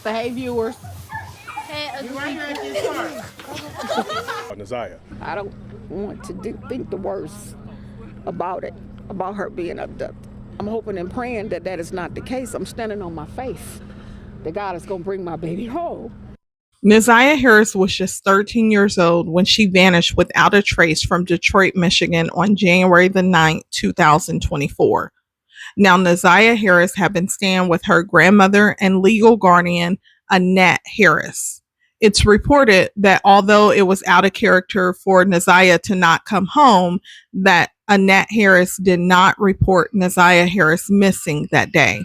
Say hey viewers. Ziyah. I don't want to think the worst about it, about her being abducted. I'm hoping and praying that that is not the case. I'm standing on my faith that God is going to bring my baby home. Ziyah Harris was just 13 years old when she vanished without a trace from Detroit, Michigan on January the 9th, 2024. Now, Ziyah Harris had been staying with her grandmother and legal guardian, Annette Harris. It's reported that although it was out of character for Ziyah to not come home, that Annette Harris did not report Ziyah Harris missing that day.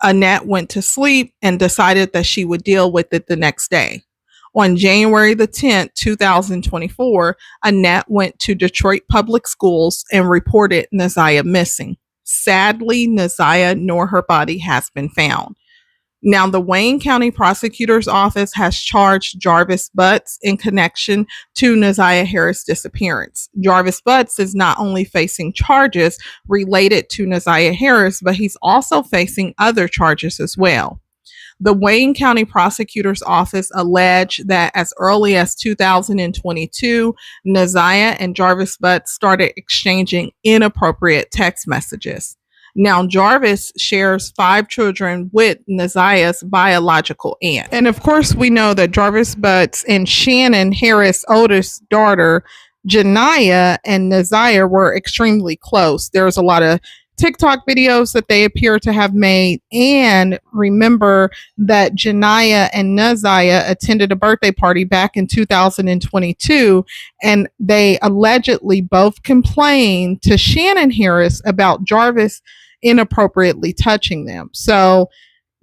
Annette went to sleep and decided that she would deal with it the next day. On January the 10th, 2024, Annette went to Detroit Public Schools and reported Ziyah missing. Sadly, Ziyah nor her body has been found. Now, the Wayne County Prosecutor's Office has charged Jarvis Butts in connection to Ziyah Harris' disappearance. Jarvis Butts is not only facing charges related to Ziyah Harris, but he's also facing other charges as well. The Wayne County Prosecutor's Office alleged that as early as 2022, Ziyah and Jarvis Butts started exchanging inappropriate text messages. Now, Jarvis shares 5 children with Ziyah's biological aunt. And of course, we know that Jarvis Butts and Shannon Harris' oldest daughter, Janiyah, and Ziyah were extremely close. There's a lot of TikTok videos that they appear to have made. And remember that Janiyah and Ziyah attended a birthday party back in 2022, and they allegedly both complained to Shannon Harris about Jarvis inappropriately touching them. So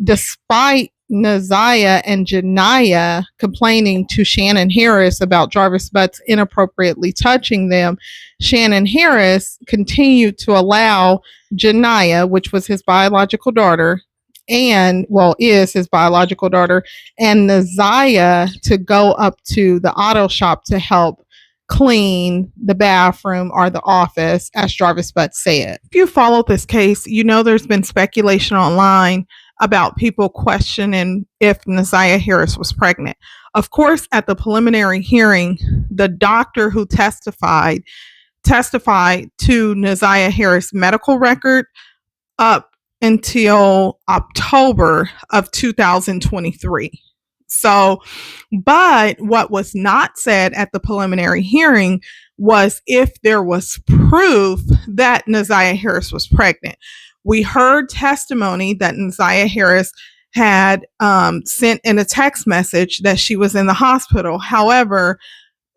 despite Ziyah and Janiyah complaining to Shannon Harris about Jarvis Butts inappropriately touching them, Shannon Harris continued to allow Janiyah, which was his biological daughter, is his biological daughter, and Ziyah to go up to the auto shop to help clean the bathroom or the office, as Jarvis Butts said. If you followed this case, you know there's been speculation online about people questioning if Ziyah Harris was pregnant. Of course, at the preliminary hearing, the doctor who testified to Ziyah Harris' medical record up until October of 2023. So, but what was not said at the preliminary hearing was if there was proof that Ziyah Harris was pregnant. We heard testimony that Ziyah Harris had sent in a text message that she was in the hospital. However,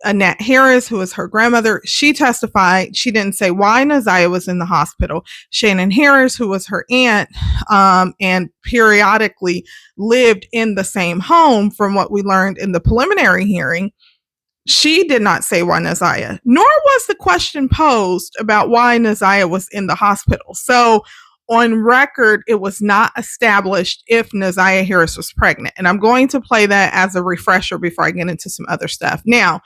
Annette Harris, who is her grandmother, she testified. She didn't say why Ziyah was in the hospital. Shannon Harris, who was her aunt, and periodically lived in the same home, from what we learned in the preliminary hearing, she did not say why Ziyah, nor was the question posed about why Ziyah was in the hospital. So on record, it was not established if Ziyah Harris was pregnant. And I'm going to play that as a refresher before I get into some other stuff. Now,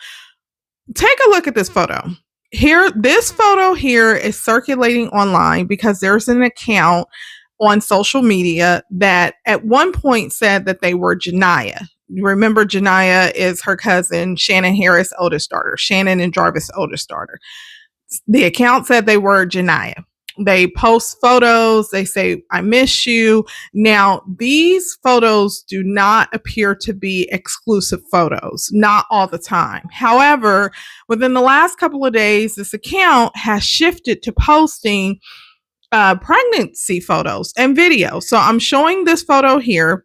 take a look at this photo. Here, this photo here is circulating online because there's an account on social media that at one point said that they were Janiyah. Remember, Janiyah is her cousin, Shannon Harris' oldest daughter, Shannon and Jarvis' oldest daughter. The account said they were Janiyah. They post photos. They say, I miss you. Now, these photos do not appear to be exclusive photos, not all the time. However, within the last couple of days, this account has shifted to posting pregnancy photos and videos. So I'm showing this photo here.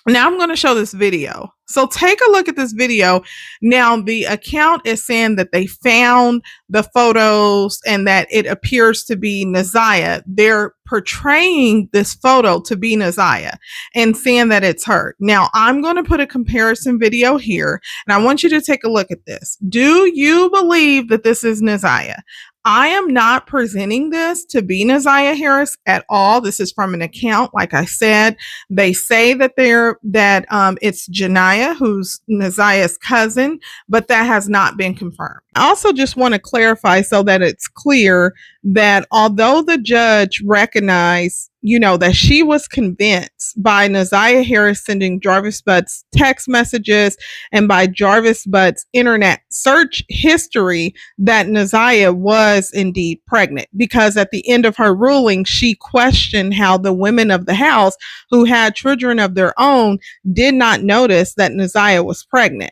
Now I'm going to show this video. So take a look at this video. Now the account is saying that they found the photos and that it appears to be Ziyah. They're portraying this photo to be Ziyah and saying that it's her. Now I'm going to put a comparison video here and I want you to take a look at this. Do you believe that this is Ziyah? I am not presenting this to be Ziyah Harris at all. This is from an account. Like I said, they say that it's Janiyah, who's Ziyah's cousin, but that has not been confirmed. I also just want to clarify so that it's clear that although the judge recognized that she was convinced by Ziyah Harris sending Jarvis Butts text messages and by Jarvis Butts internet search history that Ziyah was indeed pregnant, because at the end of her ruling, she questioned how the women of the house who had children of their own did not notice that Ziyah was pregnant.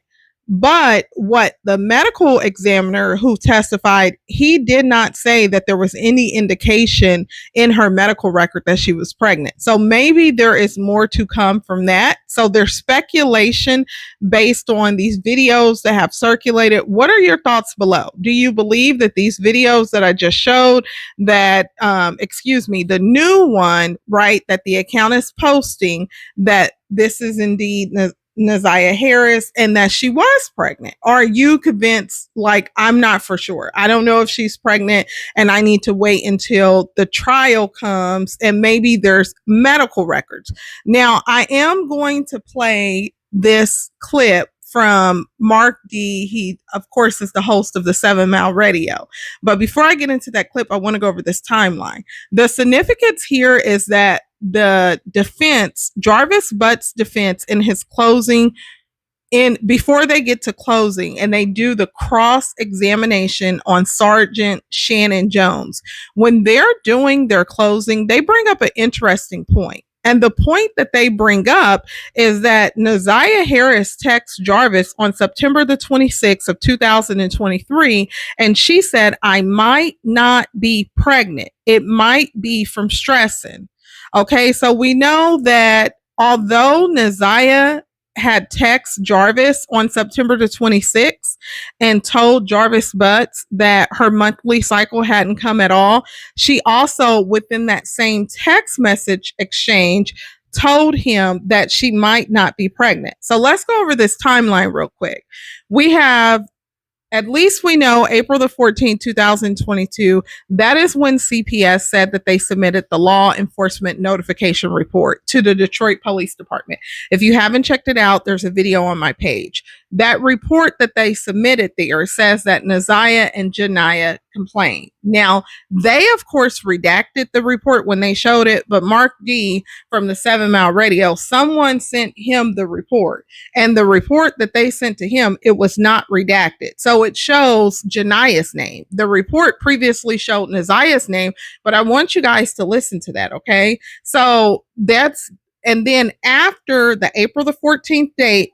But what the medical examiner who testified, he did not say that there was any indication in her medical record that she was pregnant. So maybe there is more to come from that. So there's speculation based on these videos that have circulated. What are your thoughts below? Do you believe that these videos that I just showed, that, the new one, right, that the account is posting, that this is indeed Ziyah Harris and that she was pregnant? Are you convinced, like, I'm not for sure, I don't know if she's pregnant and I need to wait until the trial comes and maybe there's medical records? Now, I am going to play this clip from Mark D. He, of course, is the host of the 7 Mile Radio. But before I get into that clip, I want to go over this timeline. The significance here is that the defense, Jarvis Butts' defense, in his closing, before they get to closing and they do the cross examination on Sergeant Shannon Jones, when they're doing their closing, they bring up an interesting point. And the point that they bring up is that Ziyah Harris texts Jarvis on September the 26th of 2023, and she said, "I might not be pregnant. It might be from stressing." Okay, so we know that although Ziyah had texted Jarvis on September the 26th and told Jarvis Butts that her monthly cycle hadn't come at all, she also, within that same text message exchange, told him that she might not be pregnant. So let's go over this timeline real quick. We have, at least we know, April the 14th, 2022, that is when CPS said that they submitted the law enforcement notification report to the Detroit Police Department. If you haven't checked it out, there's a video on my page. That report that they submitted there says that Ziyah and Janiyah complained. Now, they, of course, redacted the report when they showed it, but Mark D from the 7 Mile Radio, someone sent him the report. And the report that they sent to him, it was not redacted. So it shows Janiyah's name. The report previously showed Ziyah's name, but I want you guys to listen to that, okay? So and then after the April the 14th date,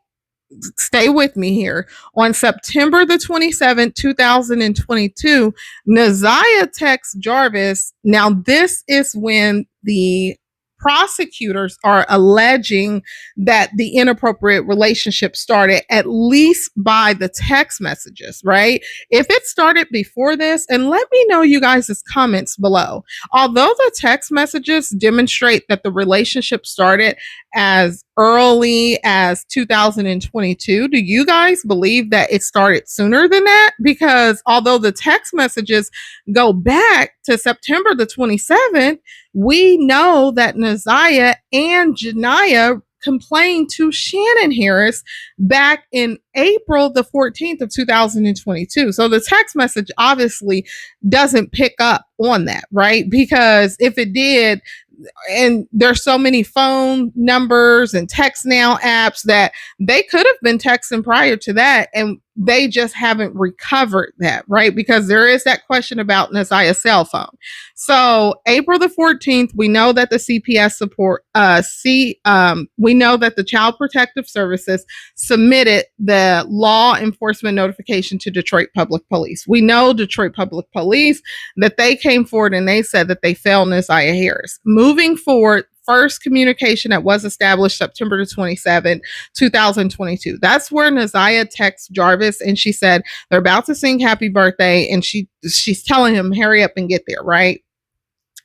stay with me here, on September the 27th, 2022, Ziyah texts Jarvis. Now, this is when the prosecutors are alleging that the inappropriate relationship started, at least by the text messages, right? If it started before this, and let me know you guys' comments below. Although the text messages demonstrate that the relationship started as early as 2022, do you guys believe that it started sooner than that? Because although the text messages go back to September the 27th, we know that Ziyah and Janiyah complained to Shannon Harris back in April the 14th of 2022. So the text message obviously doesn't pick up on that, right? Because if it did, and there's so many phone numbers and text now apps that they could have been texting prior to that, and they just haven't recovered that, right? Because there is that question about Ziyah's cell phone. So April the 14th, we know that the CPS support, we know that the Child Protective Services submitted the law enforcement notification to Detroit Public Police. We know Detroit Public Police, that they came forward and they said that they failed Ziyah Harris. Moving forward, first communication that was established September 27, 2022. That's where Ziyah texts Jarvis and she said they're about to sing happy birthday, and she's telling him hurry up and get there, right?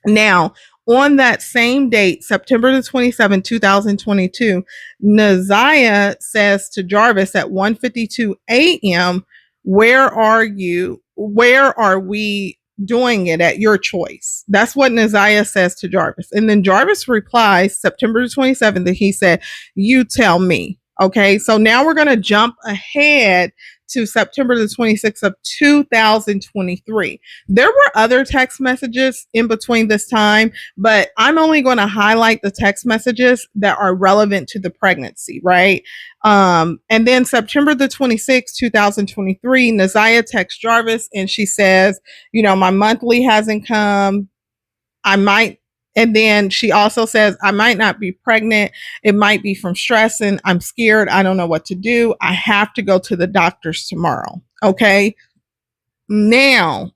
Now, on that same date, September the 27th, 2022, Ziyah says to Jarvis at 1:52 a.m., where are you? Where are we doing it at your choice? That's what Ziyah says to Jarvis. And then Jarvis replies September the 27th, and he said, you tell me. Okay, so now we're going to jump ahead to September the 26th of 2023. There were other text messages in between this time, but I'm only going to highlight the text messages that are relevant to the pregnancy, right? And then September the 26th, 2023, Ziyah texts Jarvis and she says, my monthly hasn't come. I might, and then she also says, I might not be pregnant. It might be from stressing. I'm scared. I don't know what to do. I have to go to the doctor's tomorrow. Okay. Now,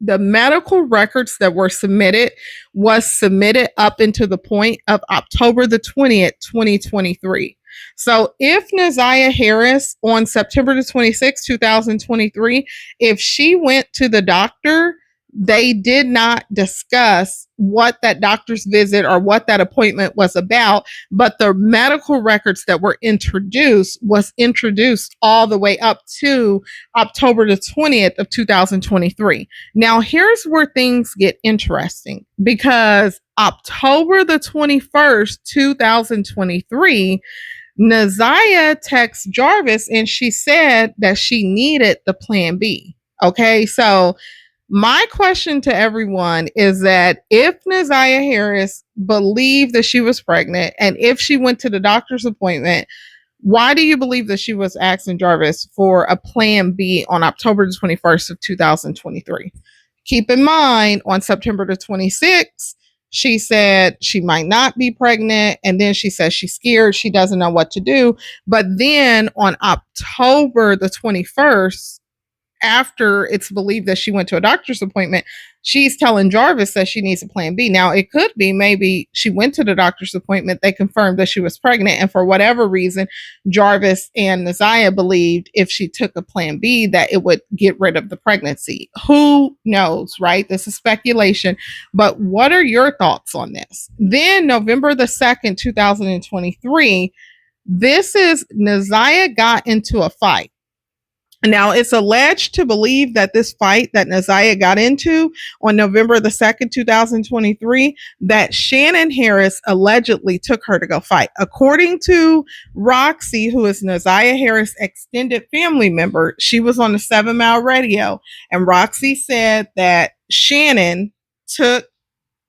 the medical records that were submitted was submitted up into the point of October the 20th, 2023. So if Ziyah Harris on September the 26th, 2023, if she went to the doctor, they did not discuss what that doctor's visit or what that appointment was about, but the medical records that were introduced was introduced all the way up to October the 20th of 2023. Now, here's where things get interesting because October the 21st, 2023, Ziyah texts Jarvis and she said that she needed the plan B. Okay, so my question to everyone is that if Ziyah Harris believed that she was pregnant and if she went to the doctor's appointment, why do you believe that she was asking Jarvis for a plan B on October the 21st of 2023? Keep in mind, on September the 26th, she said she might not be pregnant. And then she says she's scared. She doesn't know what to do. But then on October the 21st, after it's believed that she went to a doctor's appointment, she's telling Jarvis that she needs a plan B. Now, it could be maybe she went to the doctor's appointment, they confirmed that she was pregnant, and for whatever reason, Jarvis and Ziyah believed if she took a plan B that it would get rid of the pregnancy. Who knows, right? This is speculation, but what are your thoughts on this? Then November the 2nd, 2023, this is Ziyah got into a fight. Now, it's alleged to believe that this fight that Ziyah got into on November the 2nd, 2023, that Shannon Harris allegedly took her to go fight. According to Roxy, who is Ziyah Harris' extended family member, she was on the 7 Mile Radio, and Roxy said that Shannon took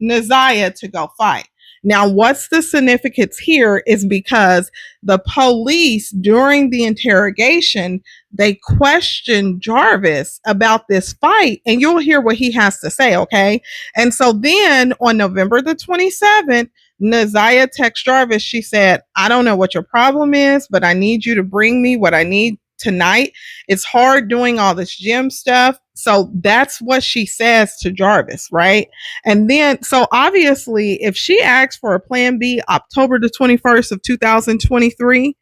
Ziyah to go fight. Now, what's the significance here is because the police, during the interrogation, they questioned Jarvis about this fight, and you'll hear what he has to say, okay? And so then on November the 27th, Ziyah texted Jarvis. She said, I don't know what your problem is, but I need you to bring me what I need tonight. It's hard doing all this gym stuff. So that's what she says to Jarvis, right? And then, so obviously, if she asks for a plan B October the 21st of 2023,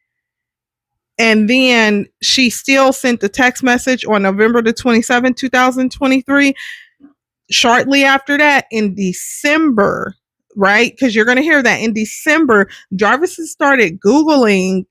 and then she still sent the text message on November the 27th, 2023, shortly after that, in December, right? Because you're going to hear that in December, Jarvis has started Googling,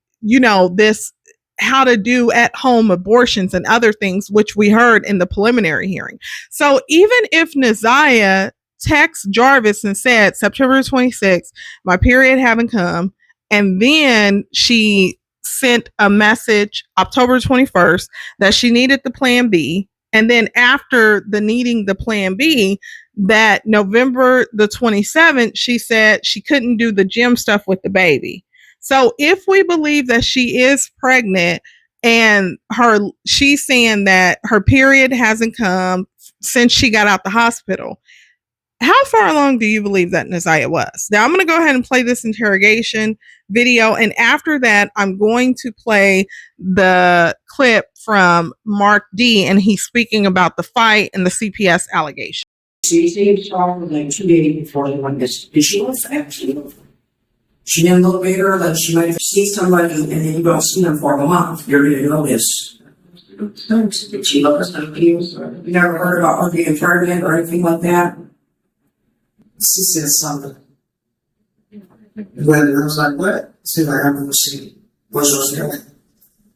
this how to do at-home abortions and other things, which we heard in the preliminary hearing. So even if Ziyah texts Jarvis and said, September 26th, my period haven't come, and then she sent a message October 21st that she needed the plan B, and then after the needing the plan B, that November the 27th, she said she couldn't do the gym stuff with the baby. So if we believe that she is pregnant and she's saying that her period hasn't come since she got out the hospital, how far along do you believe that Ziyah was? Now I'm going to go ahead and play this interrogation video. And after that, I'm going to play the clip from Mark D. And he's speaking about the fight and the CPS allegation. She started like 2 days before they went this. Did she look actually? She didn't look bigger, like she might have seen somebody and then you don't see them for a month. You're going to know this. Did she look like you? You never heard about her being pregnant or anything like that? She said something. When I was like, what? She said, I remember she was there. It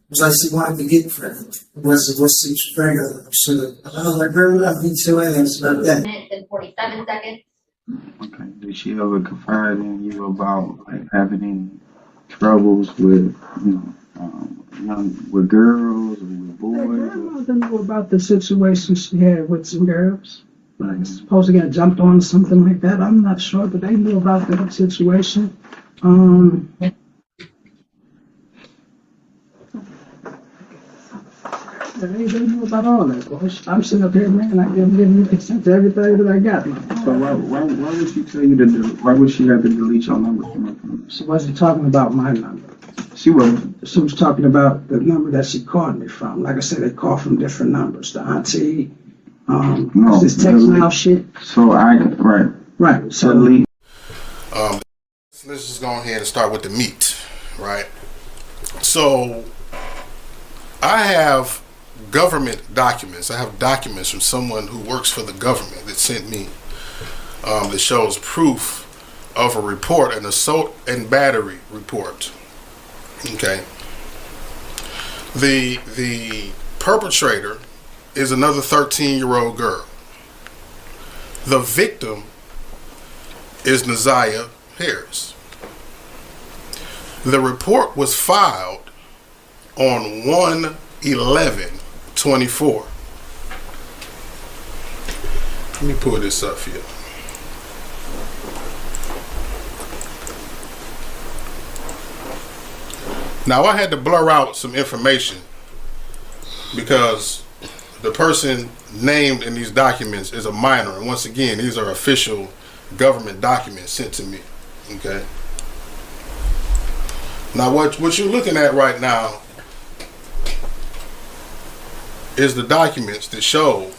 was like she wanted to get pregnant. Was she was pregnant? I was like, girl, I need to answer that. Minutes and 47 seconds. Okay. Did she ever confide in you about like having any troubles with with girls or with boy. grandmother knew about the situation she had with some girls. Like, supposed to get jumped on or something like that. I'm not sure, but they knew about that situation. They knew about all that, boy. I'm sitting up here, man, I give you consent to everything that I got. So why would she tell you to why would she have to delete your number from her phone? She wasn't talking about my number. She was. She was talking about the number that she called me from. Like I said, they call from different numbers. The auntie, No, this text now shit. So right. Right, so Delete. Let's just go ahead and start with the meat, right? So I have government documents. I have documents from someone who works for the government that sent me that shows proof of a report, an assault and battery report. Okay. The perpetrator is another 13-year-old girl. The victim is Ziyah Harris. The report was filed on 1/11/24. Let me pull this up here. Now I had to blur out some information because the person named in these documents is a minor, and once again, these are official government documents sent to me. Okay. Now what you're looking at right now is the documents that show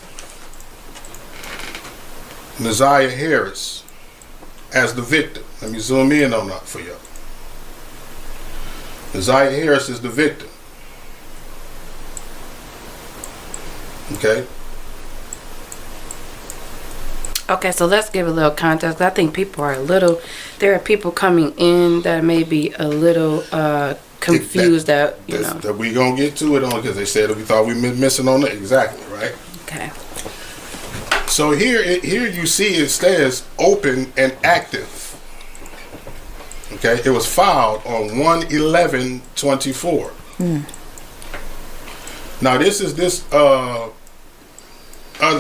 Ziyah Harris as the victim. Let me zoom in on that for you. Ziyah Harris is the victim. Okay. Okay, so let's give a little context. I think people are there are people coming in that may be a little confused that we gonna get to it on because they said that we thought we been missing on it. Exactly, right? Okay. So here you see it says open and active. Okay, it was filed on 1/11/24. Now this is this other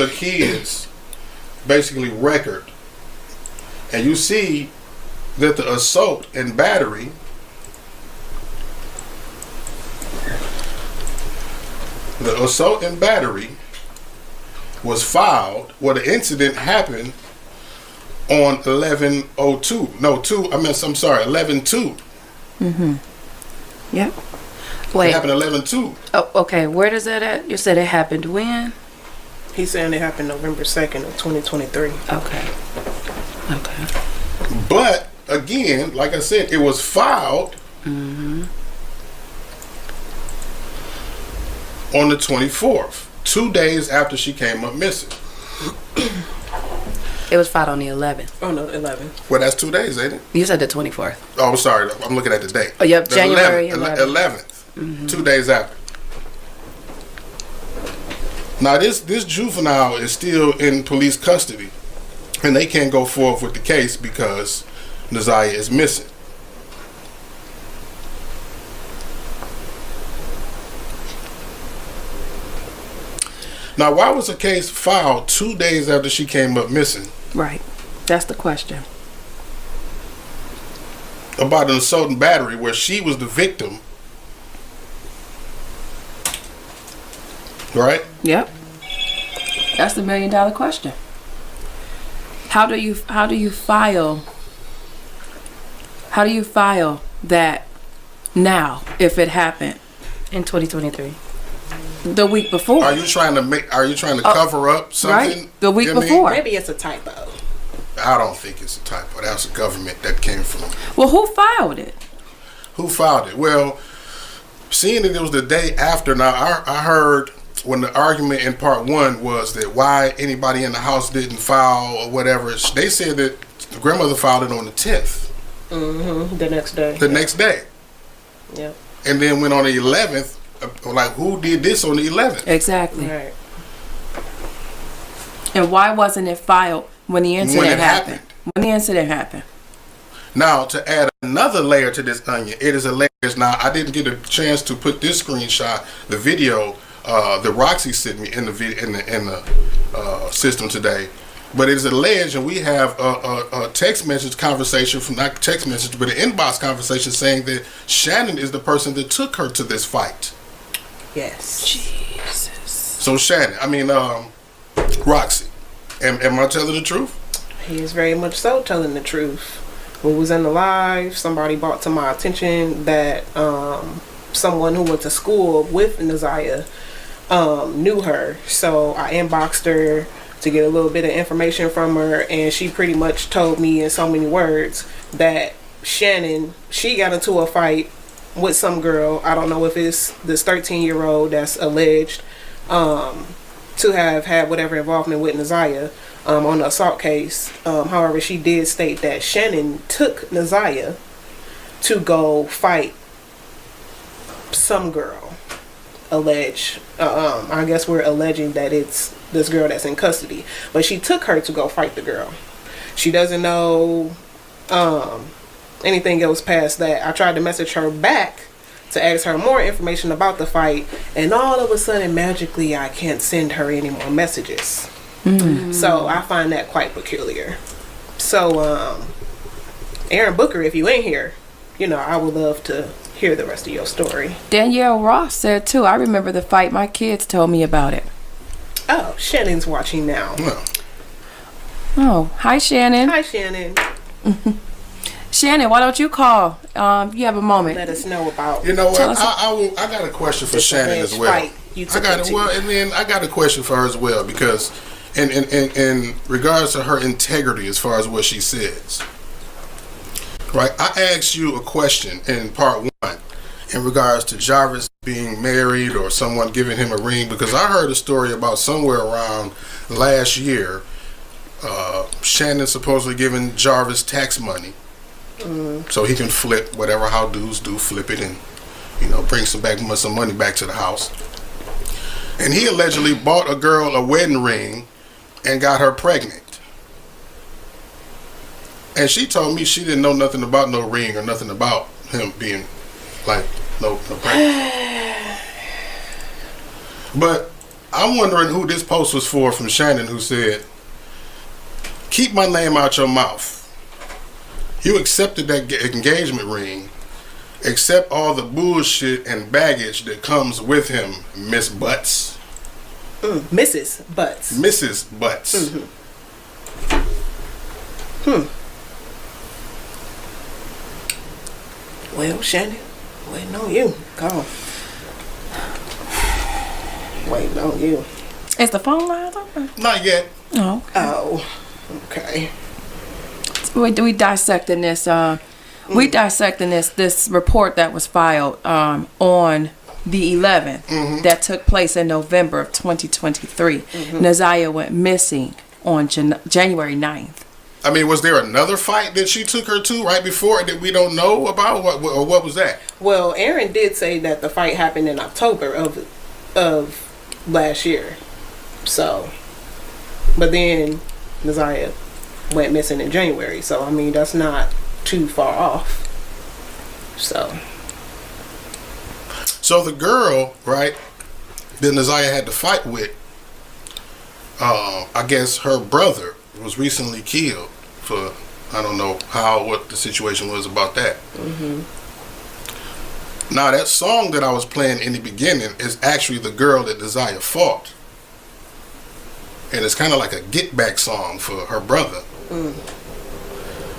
kid's basically record, and you see that the assault and battery was filed, where the incident happened on 11/02. No, 11/2. Yep. It Wait. happened 11/2. Oh, okay. Where does that at? You said it happened when? He's saying it happened November 2nd of 2023. Okay. Okay. But again, like I said, it was filed on the 24th, 2 days after she came up missing. It was filed on the 11th. Oh no, 11. Well, that's 2 days, ain't it? You said the 24th. Oh, I'm sorry. I'm looking at the date. Oh, yep, The January 11th. 2 days after. Now, this juvenile is still in police custody, and they can't go forward with the case because Ziyah is missing. Now, why was the case filed 2 days after she came up missing Right. That's the question. about an assault and battery where she was the victim? Right? Yep. That's the $1 million question. How do you file that now if it happened in 2023? The week before. Are you trying to cover up something? Right. The week You know what I before. Maybe it's a typo. I don't think it's a typo. That was the government that came from. Well, who filed it? Who filed it? Well, seeing that it was the day after, now I heard when the argument in part one was that why anybody in the house didn't file or whatever, they said that the grandmother filed it on the 10th. The next day. The next day. Yep. And then went on the 11th, like who did this on the 11th? Exactly. Right. And why wasn't it filed when the incident When it happened? happened. When the incident happened. Now, to add another layer to this onion, it is a layer. Now, I didn't get a chance to put this screenshot, the video that Roxy sent me in the system today. But it is alleged, and we have a text message conversation from, not text message, but an inbox conversation saying that Shannon is the person that took her to this fight. Yes. Jesus. So Shannon, Roxy, am I telling the truth? He is very much so telling the truth. We was in the live, somebody brought to my attention that someone who went to school with Ziyah knew her. So I inboxed her to get a little bit of information from her, and she pretty much told me in so many words that Shannon, she got into a fight with some girl. I don't know if it's this 13-year-old that's alleged to have had whatever involvement with Ziyah on the assault case. However, she did state that Shannon took Ziyah to go fight some girl. Allege. I guess we're alleging that it's this girl that's in custody, but she took her to go fight the girl. She doesn't know anything else past that. I tried to message her back to ask her more information about the fight, and all of a sudden, magically, I can't send her any more messages. So I find that quite peculiar. So, Aaron Booker, if you ain't here, I would love to hear the rest of your story. Danielle Ross said too, I remember the fight. My kids told me about it. Oh, Shannon's watching now. No. Oh, hi Shannon. Hi, Shannon. Shannon, why don't you call? You have a moment. Let us know about. You know what? I got a question for Shannon as well. I got a question for her as well, because in regards to her integrity as far as what she says. Right, I asked you a question in part 1 in regards to Jarvis being married or someone giving him a ring, because I heard a story about somewhere around last year, Shannon supposedly giving Jarvis tax money so he can flip whatever how dudes do, flip it and bring some money back to the house. And he allegedly bought a girl a wedding ring and got her pregnant. And she told me she didn't know nothing about no ring or nothing about him being no pregnant. But I'm wondering who this post was for from Shannon, who said, "Keep my name out your mouth. You accepted that engagement ring. Accept all the bullshit and baggage that comes with him, Miss Butts." Mrs. Butts. Mrs. Butts. Well, Shannon, waiting on you. Come. Waiting on you. Is the phone line open? Not yet. Oh. Oh, okay. We dissecting this. We dissecting this report that was filed on the 11th that took place in November of 2023. Ziyah went missing on January 9th. I mean, was there another fight that she took her to right before that we don't know about? What was that? Well, Aaron did say that the fight happened in October of last year. So, but then Ziyah went missing in January. So, I mean, that's not too far off. So the girl, right, that Ziyah had to fight with, I guess her brother was recently killed for, I don't know what the situation was about that. Now that song that I was playing in the beginning is actually the girl that Ziyah fought, and it's kind of like a get back song for her brother.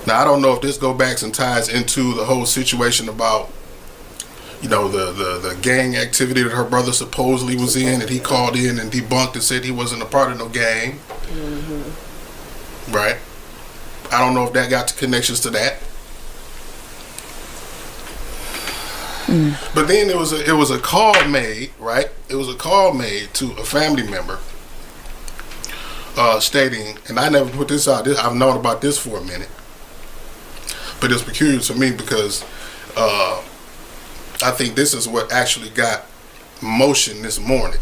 Now I don't know if this goes back and ties into the whole situation about the gang activity that her brother supposedly was in, and he called in and debunked and said he wasn't a part of no gang. Right. I don't know if that got connections to that. But then it was a call made, right? It was a call made to a family member stating, and I never put this out. I've known about this for a minute, but it's peculiar to me because I think this is what actually got motion this morning.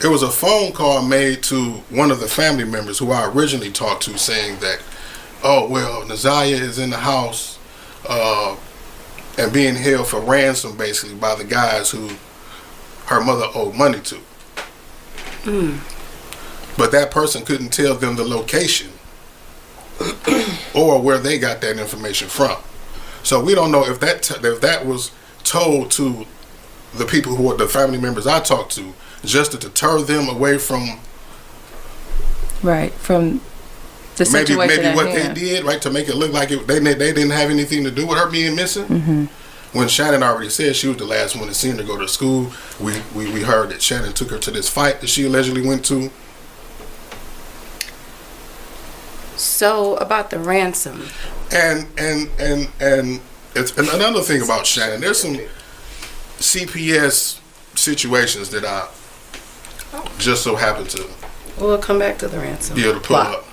It was a phone call made to one of the family members who I originally talked to, saying that, oh, well, Ziyah is in the house and being held for ransom basically by the guys who her mother owed money to. But that person couldn't tell them the location or where they got that information from. So we don't know if that was told to the people who are the family members I talked to, just to deter them away from from the situation maybe what hand. they did, right, to make it look like they didn't have anything to do with her being missing. When Shannon already said she was the last one to see her go to school, we heard that Shannon took her to this fight that she allegedly went to. So about the ransom. And it's another thing about Shannon. There's some CPS situations that I just so happen to We'll come back to the ransom. be able to pull up.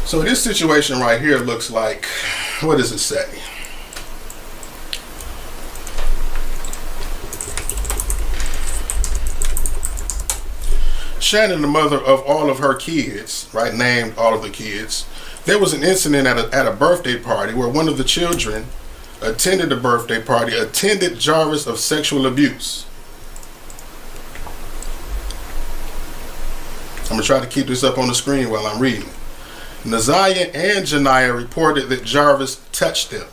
So this situation right here looks like, what does it say? Shannon, the mother of all of her kids, right, named all of the kids, there was an incident at a birthday party where one of the children attended the birthday party, attended Jarvis of sexual abuse. I'm going to try to keep this up on the screen while I'm reading it. Ziyah and Janiyah reported that Jarvis touched them.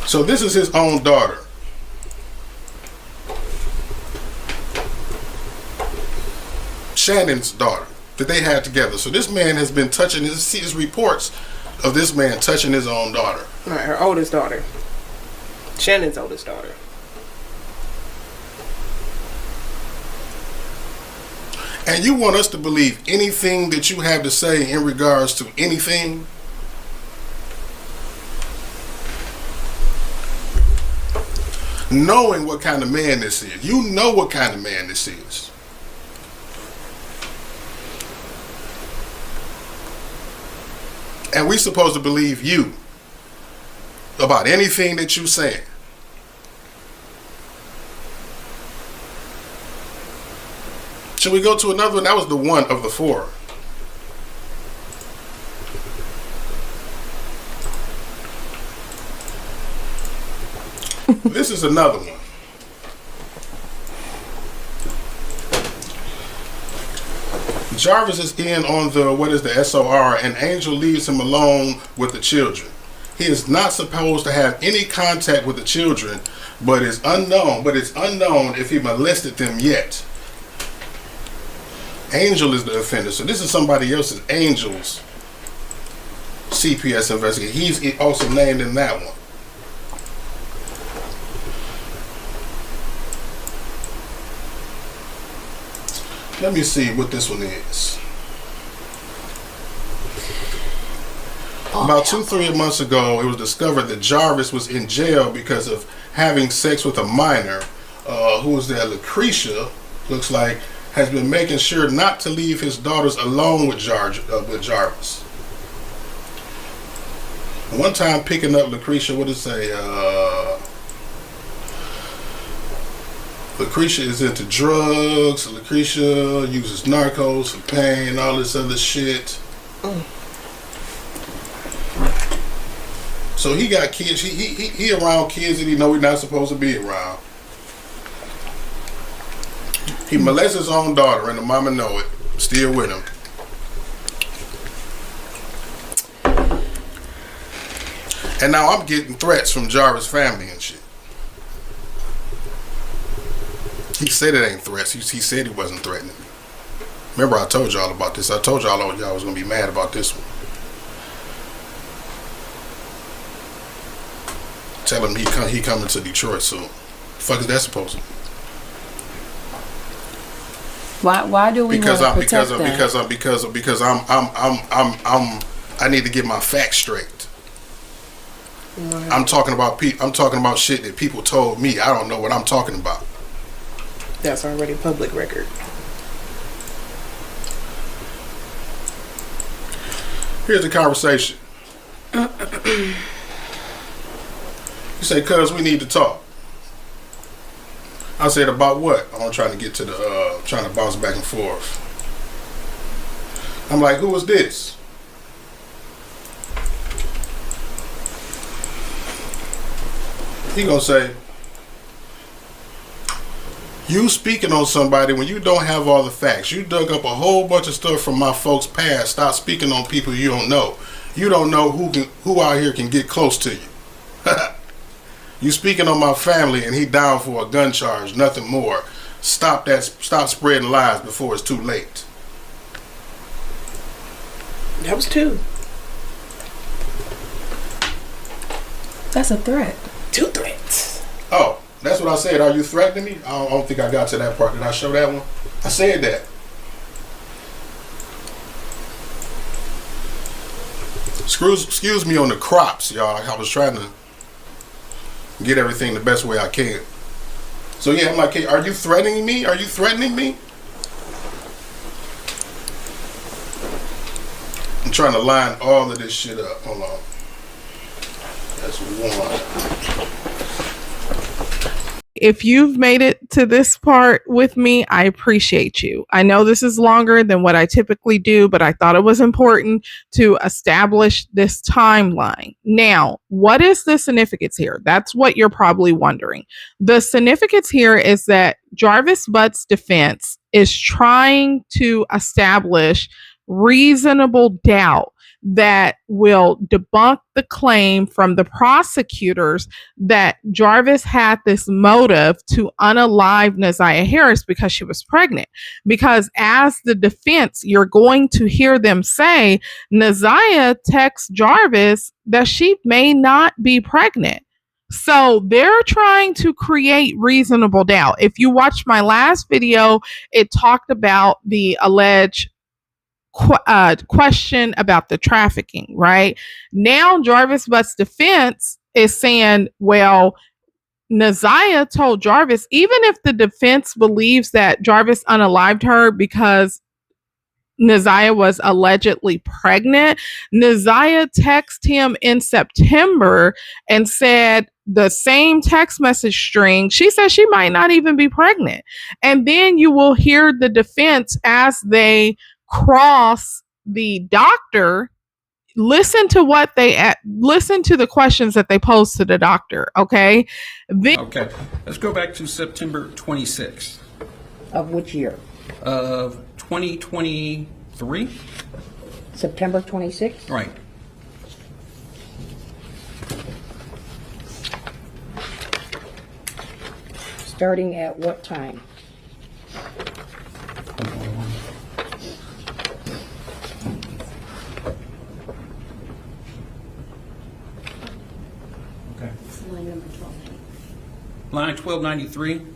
So this is his own daughter. Shannon's daughter that they had together. So this man has been touching his reports of this man touching his own daughter. Right, her oldest daughter. Shannon's oldest daughter. And you want us to believe anything that you have to say in regards to anything? Knowing what kind of man this is. You know what kind of man this is. And we supposed to believe you about anything that you saying. Should we go to another one? That was the one of the four. This is another one. Jarvis is in on the SOR, and Angel leaves him alone with the children. He is not supposed to have any contact with the children, but it's unknown if he molested them yet. Angel is the offender. So this is somebody else's, Angel's CPS investigator. He's also named in that one. Let me see what this one is. About 2-3 months ago, it was discovered that Jarvis was in jail because of having sex with a minor who was there. Lucretia, looks like, has been making sure not to leave his daughters alone with Jarvis. One time picking up Lucretia, what did it say? Lucretia is into drugs. Lucretia uses narcos for pain, all this other shit. So he got kids. He around kids that he know he's not supposed to be around. He molests his own daughter, and the mama know it. Still with him. And now I'm getting threats from Jarvis' family and shit. He said it ain't threats. He said he wasn't threatening me. Remember I told y'all about this. I told y'all y'all was going to be mad about this one. Tell him he coming to Detroit soon. The fuck is that supposed to be? Why do we want to protect that? Because I need to get my facts straight. Right. I'm talking about shit that people told me. I don't know what I'm talking about. That's already public record. Here's the conversation. say, cuz we need to talk. I said, about what? I'm trying to get to the, trying to bounce back and forth. I'm like, who is this? He gonna say, you speaking on somebody when you don't have all the facts. You dug up a whole bunch of stuff from my folks' past. Stop speaking on people you don't know. You don't know who out here can get close to you. You speaking on my family and he down for a gun charge, nothing more. Stop that. Stop spreading lies before it's too late. That was 2. That's a threat. 2 threats. Oh, that's what I said. Are you threatening me? I don't think I got to that part. Did I show that one? I said that. Excuse me on the crops, y'all. I was trying to get everything the best way I can. So yeah, I'm like, hey, are you threatening me? Are you threatening me? I'm trying to line all of this shit up. Hold on. That's one. If you've made it to this part with me, I appreciate you. I know this is longer than what I typically do, but I thought it was important to establish this timeline. Now, what is the significance here? That's what you're probably wondering. The significance here is that Jarvis Butts' defense is trying to establish reasonable doubt that will debunk the claim from the prosecutors that Jarvis had this motive to unalive Ziyah Harris because she was pregnant. Because as the defense, you're going to hear them say, Ziyah texts Jarvis that she may not be pregnant. So they're trying to create reasonable doubt. If you watched my last video, it talked about the alleged question about the trafficking, right? Now Jarvis Butts' defense is saying, well, Ziyah told Jarvis, even if the defense believes that Jarvis unalived her because Ziyah was allegedly pregnant, Ziyah texted him in September and said the same text message string. She said she might not even be pregnant. And then you will hear the defense as they cross the doctor. Listen to the questions that they pose to the doctor. Okay. Okay. Let's go back to September 26th Of which year? of 2023. September 26th? Right. Starting at what time? Okay. Line 1293.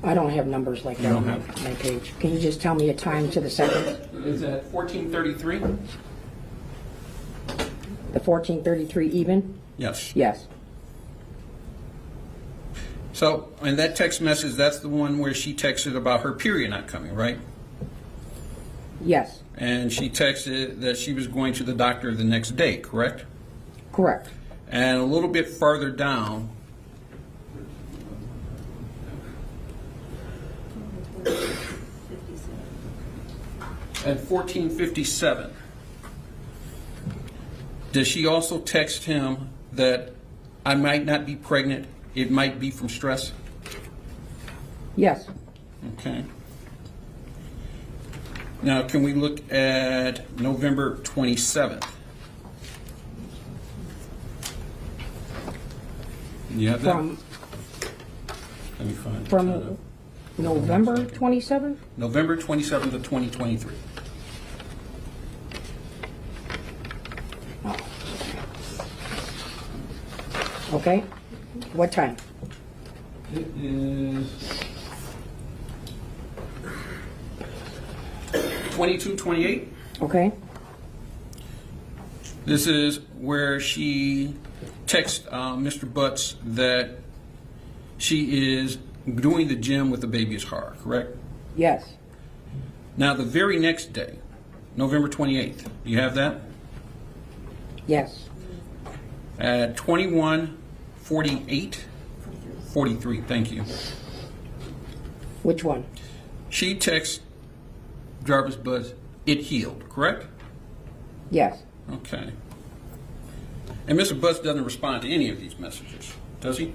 I don't have numbers like that on my page. Can you just tell me a time to the second? Is at 1433. The 1433 even? Yes. Yes. So, in that text message, that's the one where she texted about her period not coming, right? Yes. And she texted that she was going to the doctor the next day, correct? Correct. And a little bit farther down, at 1457, does she also text him that I might not be pregnant, it might be from stress? Yes. Okay. Now, can we look at November 27th? You have that? Let me find it. From November 27th? November 27th of 2023. Okay. What time? It is 22:28. Okay. This is where she texts Mr. Butts that she is doing the gym with the baby's heart, correct? Yes. Now, the very next day, November 28th, do you have that? Yes. At 21:48, thank you. Which one? She texts Jarvis Butts, "It healed," correct? Yes. Okay. And Mr. Butts doesn't respond to any of these messages, does he?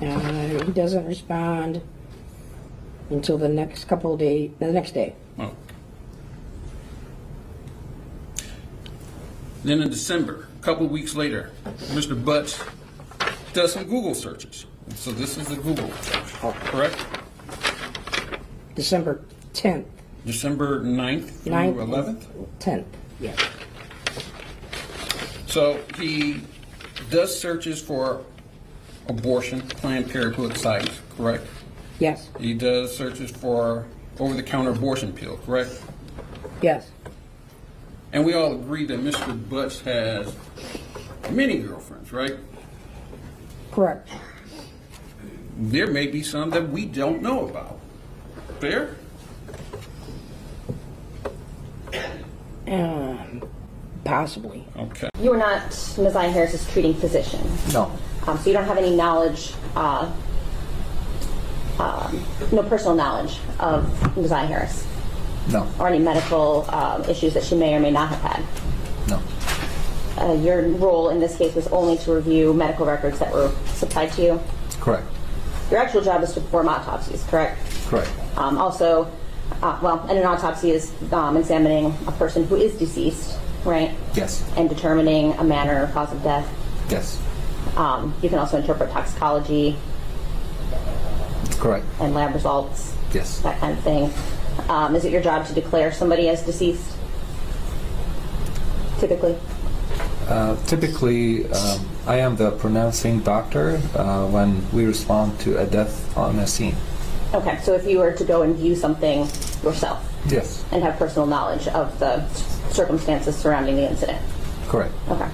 He doesn't respond until the next couple of days, the next day. Oh. Then in December, a couple of weeks later, Mr. Butts does some Google searches. So this is the Google search, correct? December 10th. December 9th through 11th? 10th, yes. So he does searches for abortion, Planned Parenthood sites, correct? Yes. He does searches for over-the-counter abortion pill, correct? Yes. And we all agree that Mr. Butts has many girlfriends, right? Correct. There may be some that we don't know about. Fair? Possibly. Okay. You are not Ziyah Harris's treating physician. No. So you don't have any knowledge, no personal knowledge of Ziyah Harris. No. Or any medical issues that she may or may not have had. No. Your role in this case was only to review medical records that were supplied to you. Correct. Your actual job is to perform autopsies, correct? Correct. Also, and an autopsy is examining a person who is deceased, right? Yes. And determining a manner or cause of death. Yes. You can also interpret toxicology. Correct. And lab results. Yes. That kind of thing. Is it your job to declare somebody as deceased? Typically? Typically, I am the pronouncing doctor when we respond to a death on a scene. Okay, so if you were to go and view something yourself. Yes. And have personal knowledge of the circumstances surrounding the incident. Correct. Okay.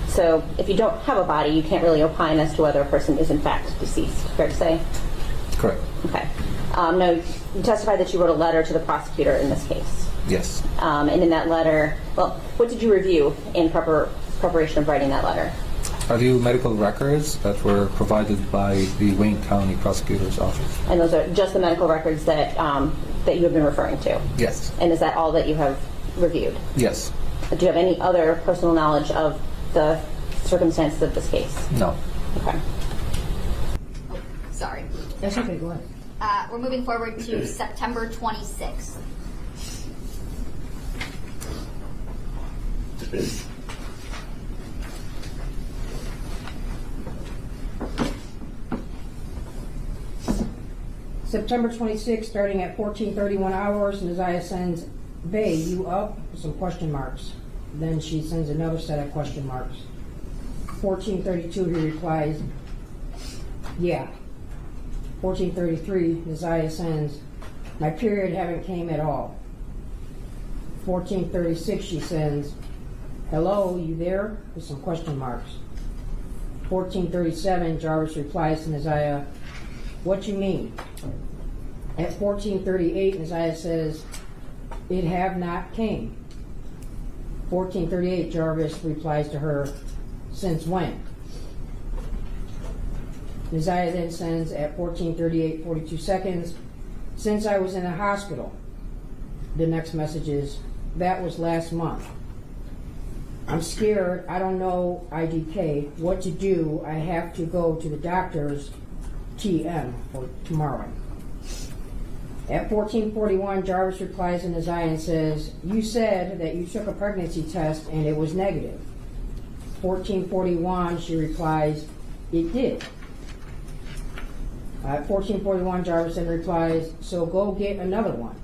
So if you don't have a body, you can't really opine as to whether a person is in fact deceased. Fair to say? Correct. Okay. No, you testified that you wrote a letter to the prosecutor in this case. Yes. And in that letter, well, what did you review in preparation of writing that letter? I view medical records that were provided by the Wayne County Prosecutor's Office. And those are just the medical records that that you have been referring to? Yes. And is that all that you have reviewed? Yes. Do you have any other personal knowledge of the circumstances of this case? No. Okay. Sorry. That's okay, go ahead. We're moving forward to September 26th. September 26th, starting at 14:31 hours, Ziyah sends, "Bae, you up?" with some question marks. Then she sends another set of question marks. 14:32, he replies, "Yeah." 14:33, Ziyah sends, "My period haven't came at all." 14:36, she sends, "Hello, you there?" with some question marks. 14:37, Jarvis replies to Ziyah, "What you mean?" At 14:38, Ziyah says, "It have not came." 14:38, Jarvis replies to her, "Since when?" Ziyah then sends at 14:38, 42 seconds, "Since I was in the hospital." The next message is, "That was last month. I'm scared. I don't know, IDK, what to do. I have to go to the doctor's, TM, for tomorrow." At 14:41, Jarvis replies to Ziyah and says, "You said that you took a pregnancy test and it was negative." 14:41, she replies, "It did." At 14:41, Jarvis then replies, "So go get another one."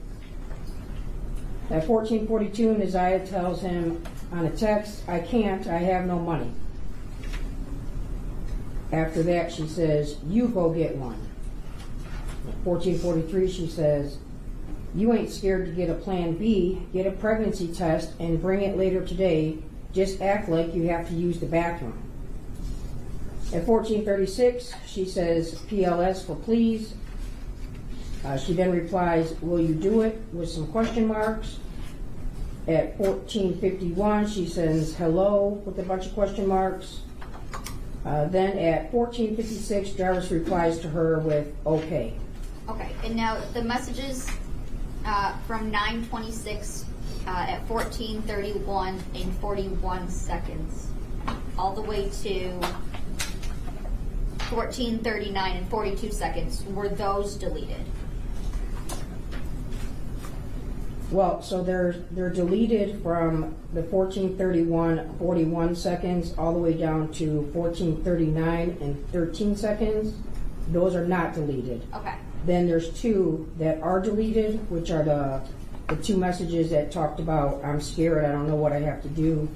At 14:42, Ziyah tells him on a text, "I can't, I have no money." After that, she says, "You go get one." At 14:43, she says, "You ain't scared to get a plan B, get a pregnancy test and bring it later today. Just act like you have to use the bathroom." At 14:36, she says, "PLS for please." She then replies, "Will you do it?" with some question marks. At 14:51, she sends hello with a bunch of question marks. Then at 14:56, Jarvis replies to her with okay. Okay, and now the messages from 9:26 at 14:31 and 41 seconds, all the way to 14:39 and 42 seconds, were those deleted? Well, so they're deleted from the 14:31, 41 seconds all the way down to 14:39 and 13 seconds. Those are not deleted. Okay. Then there's two that are deleted, which are the two messages that talked about, I'm scared, I don't know what I have to do.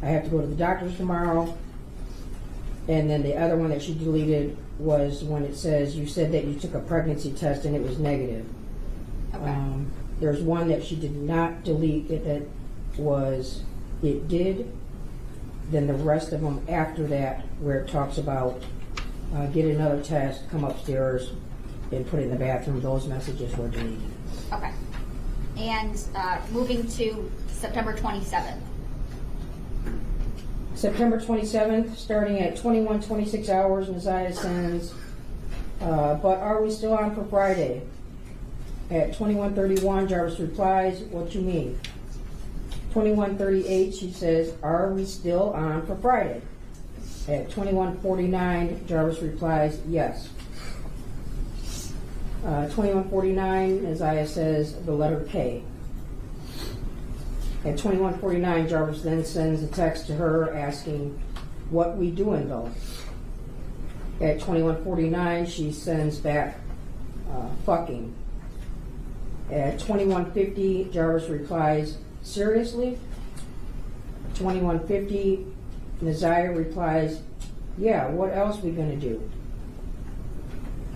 I have to go to the doctor's tomorrow. And then the other one that she deleted was when it says, you said that you took a pregnancy test and it was negative. Okay. There's one that she did not delete that was, it did. Then the rest of them after that, where it talks about get another test, come upstairs, and put it in the bathroom, those messages were deleted. Okay. And moving to September 27th. September 27th, starting at 21:26 hours, Ziyah sends, but are we still on for Friday? At 21:31, Jarvis replies, what you mean? 21:38, she says, are we still on for Friday? At 21:49, Jarvis replies, yes. 21:49, Ziyah says the letter K. At 21:49, Jarvis then sends a text to her asking, what we doing though? At 21:49, she sends back, fucking. At 21:50, Jarvis replies, seriously? 21:50, Ziyah replies, yeah, what else we gonna do?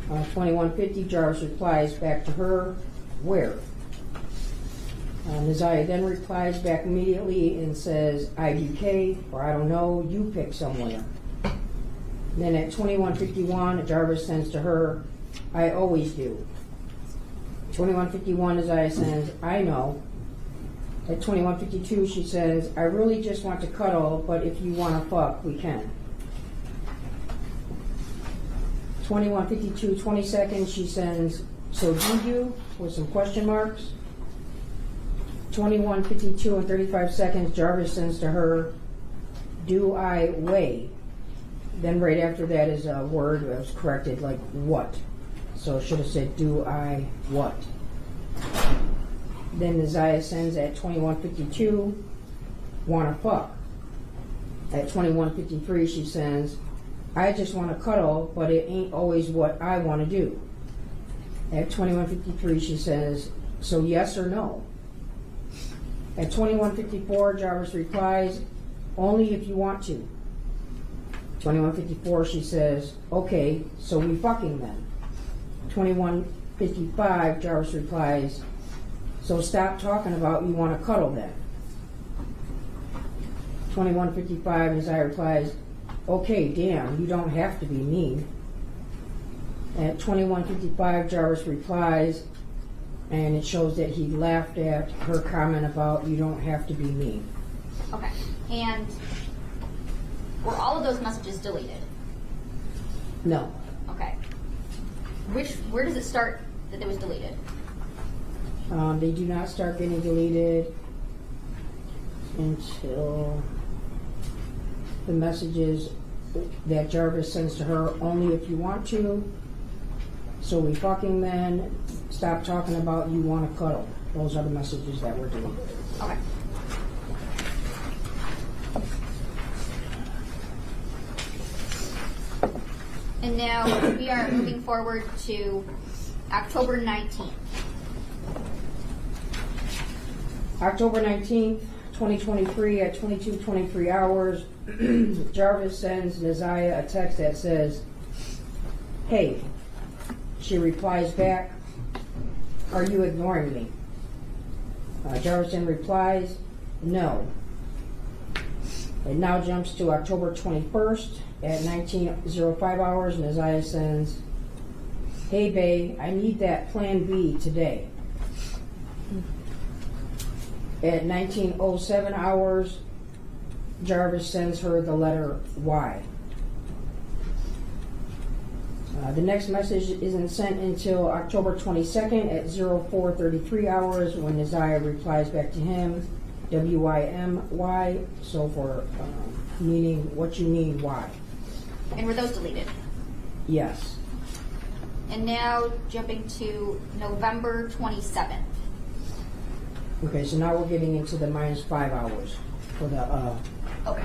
21:50, Jarvis replies back to her, where? Ziyah then replies back immediately and says, IDK, or I don't know, you pick somewhere. Then at 21:51, Jarvis sends to her, I always do. 21:51, Ziyah sends, I know. At 21:52, she says, I really just want to cuddle, but if you want to fuck, we can. 21:52, 20 seconds, she sends, so do you, with some question marks. 21:52 and 35 seconds, Jarvis sends to her, do I weigh? Then right after that is a word that was corrected, like what? So it should have said, do I what? Then Ziyah sends at 21:52, wanna fuck. At 21:53, she sends, I just wanna cuddle, but it ain't always what I wanna do. At 21:53, she says, so yes or no? At 21:54, Jarvis replies, only if you want to. 21:54, she says, okay, so we fucking then. 21:55, Jarvis replies, so stop talking about you want to cuddle then. 21:55, and Ziyah replies, okay, damn, you don't have to be mean. At 21:55, Jarvis replies, and it shows that he laughed at her comment about you don't have to be mean. Okay. And were all of those messages deleted? No. Okay. Where does it start that it was deleted? They do not start getting deleted until the messages that Jarvis sends to her, only if you want to. So we fucking then, stop talking about you want to cuddle. Those are the messages that were deleted. Okay. And now we are moving forward to October 19th. October 19th, 2023 at 22:23 hours, Jarvis sends Ziyah a text that says, hey. She replies back, are you ignoring me? Jarvis then replies, no. It now jumps to October 21st at 19:05 hours, and Ziyah sends, hey babe, I need that plan B today. At 1907 hours, Jarvis sends her the letter Y. The next message isn't sent until October 22nd at 04:33 hours when Ziyah replies back to him, WYMY, so for meaning what you mean, why. And were those deleted? Yes. And now jumping to November 27th. Okay, so now we're getting into the -5 hours for the Okay.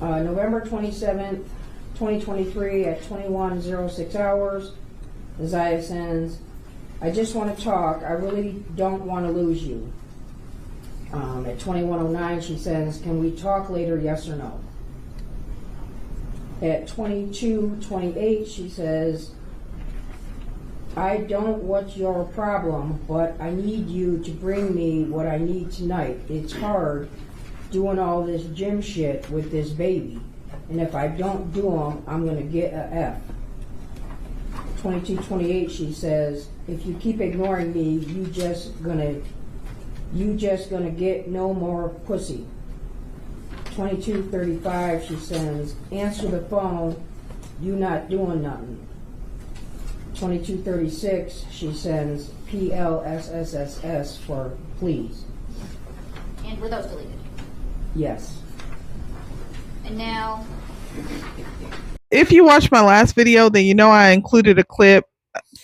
November 27th, 2023 at 21:06 hours, Ziyah sends, I just want to talk. I really don't want to lose you. At 21:09 she says, can we talk later, yes or no? At 22:28 she says, I don't what's your problem, but I need you to bring me what I need tonight. It's hard doing all this gym shit with this baby, and if I don't do them, I'm gonna get a F. 22:28 she says, if you keep ignoring me, you just gonna get no more pussy. 22:35 she says, answer the phone, you not doing nothing. 22:36 she sends PLSSSS for please. And were those deleted? Yes. And now, If you watched my last video, then you know I included a clip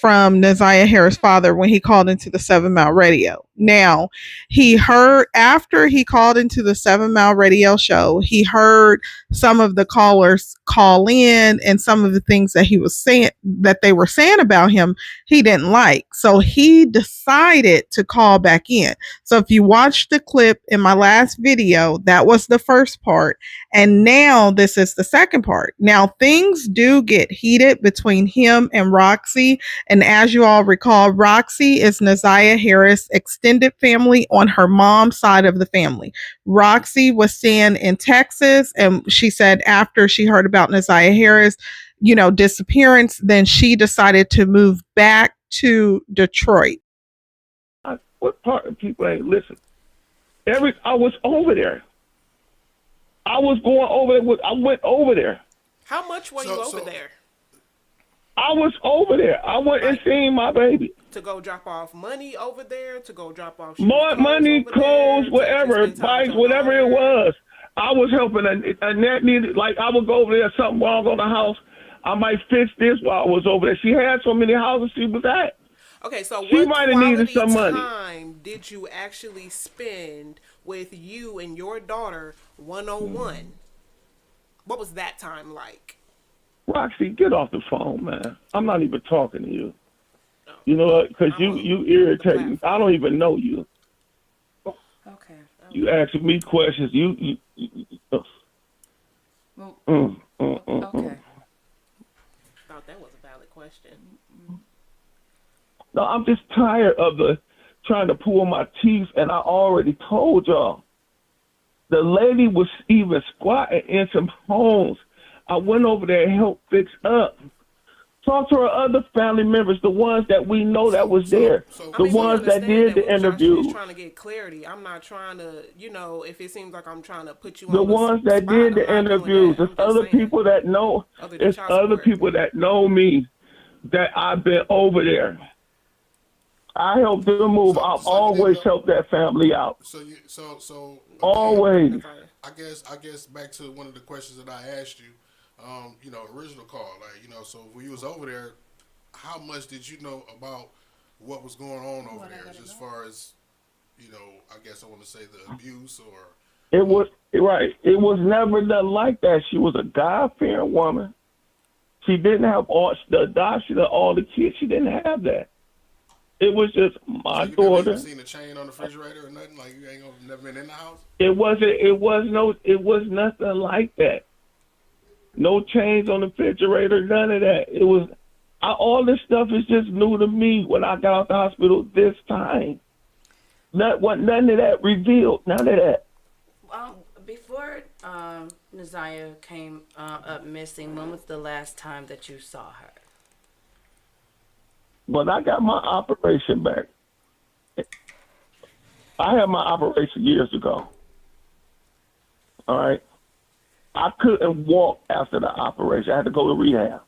from Ziyah Harris' father when he called into the 7 Mile Radio. Now, he heard, after he called into the 7 Mile Radio show, he heard some of the callers call in, and some of the things that he was saying, that they were saying about him, he didn't like. So he decided to call back in. So if you watch the clip in my last video, that was the first part. And now this is the second part. Now things do get heated between him and Roxy. And as you all recall, Roxy is Ziyah Harris' extended family on her mom's side of the family. Roxy was staying in Texas, and she said after she heard about Ziyah Harris, disappearance, then she decided to move back to Detroit. What part of people ain't listen? I was over there. I was going over there. I went over there. How much were you over there? I was over there. I went and seen my baby. To go drop off money over there, to go drop off more money, clothes, whatever, bikes, whatever it was. I was helping a net needed. Like I would go over there, something wrong on the house. I might fix this while I was over there. She had so many houses she was at. Okay, so she what might have needed some money. Time did you actually spend with you and your daughter one-on-one? What was that time like? Roxy, get off the phone, man. I'm not even talking to you. You know what? Because you irritate me. I don't even know you. Okay. You asking me questions. Okay. Thought that was a valid question. No, I'm just tired of trying to pull my teeth, and I already told y'all. The lady was even squatting in some homes. I went over there and helped fix up. Talk to her other family members, the ones that we know that was there, the ones that did the interview. Just trying to get clarity. I'm not trying to, if it seems like I'm trying to put you on the ones that did the interviews. There's other people that know. It's other people that know me that I've been over there. I helped them move. I've always helped that family out. So always. I guess back to one of the questions that I asked you. Original call, so when you was over there, how much did you know about what was going on over there, as far as, I guess I want to say the abuse or... It was, right, it was never done like that. She was a God-fearing woman. She didn't have the adoption of all the kids. She didn't have that. It was just my daughter. Never seen a chain on the refrigerator or nothing? Like you ain't never been in the house? It was nothing like that. No chains on the refrigerator, none of that. It was, all this stuff is just new to me when I got out the hospital this time. None of that revealed, none of that. Before Ziyah came up missing, when was the last time that you saw her? when I got my operation back, I had my operation years ago. All right. I couldn't walk after the operation. I had to go to rehab.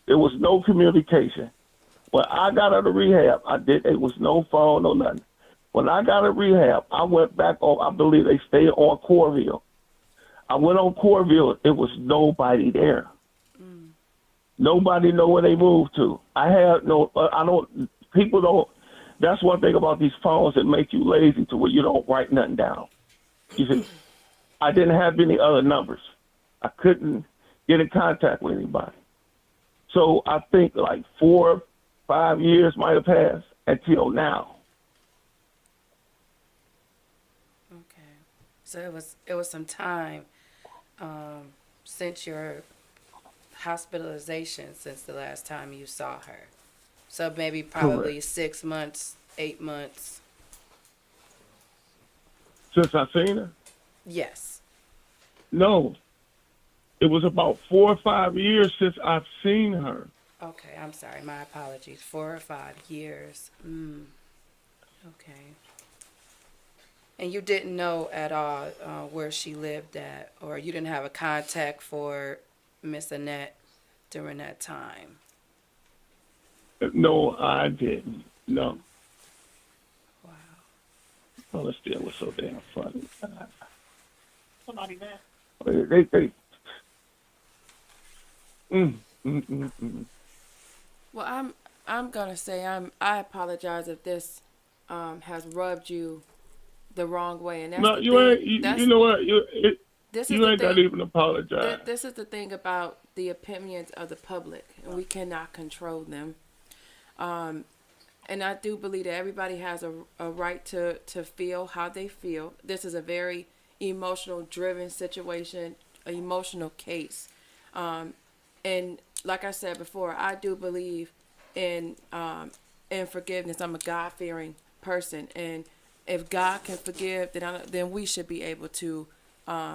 There was no communication. When I got out of rehab, it was no phone, no nothing. When I got out of rehab, I went back on, I believe they stayed on Corville. I went on Corville, it was nobody there. Nobody know where they moved to. People don't, that's one thing about these phones that make you lazy to where you don't write nothing down. You see, I didn't have any other numbers. I couldn't get in contact with anybody. So I think like 4 or 5 years might have passed until now. Okay. So it was some time since your hospitalization since the last time you saw her. So maybe probably Correct. 6 months, 8 months. Since I seen her? Yes. No. It was about 4 or 5 years since I've seen her. Okay, I'm sorry. My apologies. 4 or 5 years. Okay. And you didn't know at all where she lived at, or you didn't have a contact for Miss Annette during that time? No, I didn't. No. Wow. Oh, this deal was so damn funny. Somebody there. Well, I'm gonna say I apologize if this has rubbed you the wrong way, and that's No, the you thing. ain't. You know what? This is You the ain't got to thing. even apologize. This is the thing about the opinions of the public, and we cannot control them. And I do believe that everybody has a right to feel how they feel. This is a very emotional driven situation, an emotional case. And like I said before, I do believe in forgiveness. I'm a God-fearing person, and if God can forgive, then we should be able to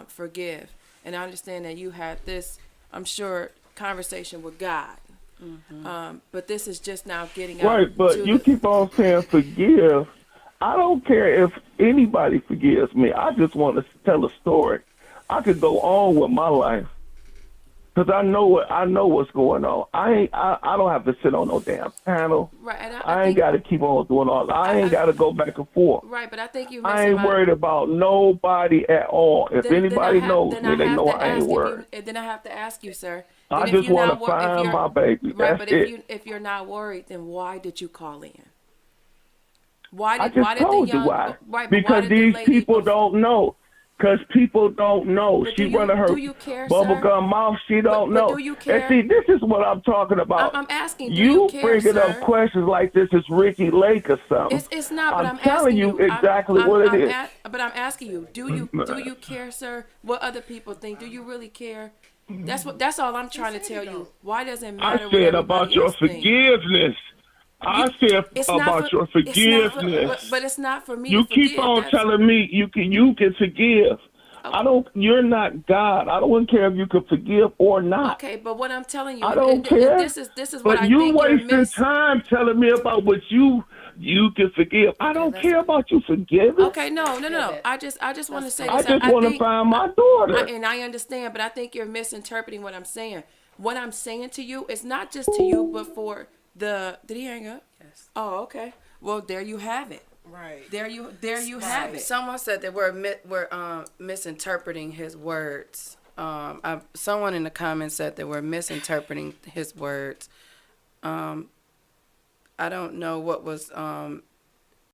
forgive. And I understand that you had this, I'm sure, conversation with God. But this is just now getting out. Right, but you keep on saying forgive. I don't care if anybody forgives me. I just want to tell a story. I could go on with my life because I know what's going on. I don't have to sit on no damn panel. Right, and I ain't got to keep on doing all that. I ain't got to go back and forth. Right, but I think you. I ain't worried about nobody at all. If anybody knows me, they know I ain't worried. Then I have to ask you, sir. I just want to find my baby. Right, That's but it. if you're not worried, then why did you call in? Why I did just told you why. Right, because these people don't know. Because people don't know. She running her bubblegum mouth. She don't know. Do you care? And see, this is what I'm talking about. I'm asking. Do you care, bringing sir? up questions like this is Ricky Lake or something. It's not. But I'm telling asking you exactly what it is. But I'm asking you. Do you care, sir? What other people think? Do you really care? That's all I'm trying to tell you. Why does it matter? I said about your forgiveness. I said about your forgiveness. But it's not for me. You to keep forgive. on telling me you can forgive. Okay. You're not God. I don't care if you can forgive or not. Okay, but what I'm telling you, I don't care. This is what but I you think you're wasting time telling me about what you can forgive. I don't care about you forgiving. Okay, no. I just want to say this. I just want to find my daughter. And I understand, but I think you're misinterpreting what I'm saying. What I'm saying to you is not just to you, but for the. Did he hang up? Yes. Oh, okay. Well, there you have it. Right. There you have it. Someone said that we're misinterpreting his words. Someone in the comments said that we're misinterpreting his words. I don't know what was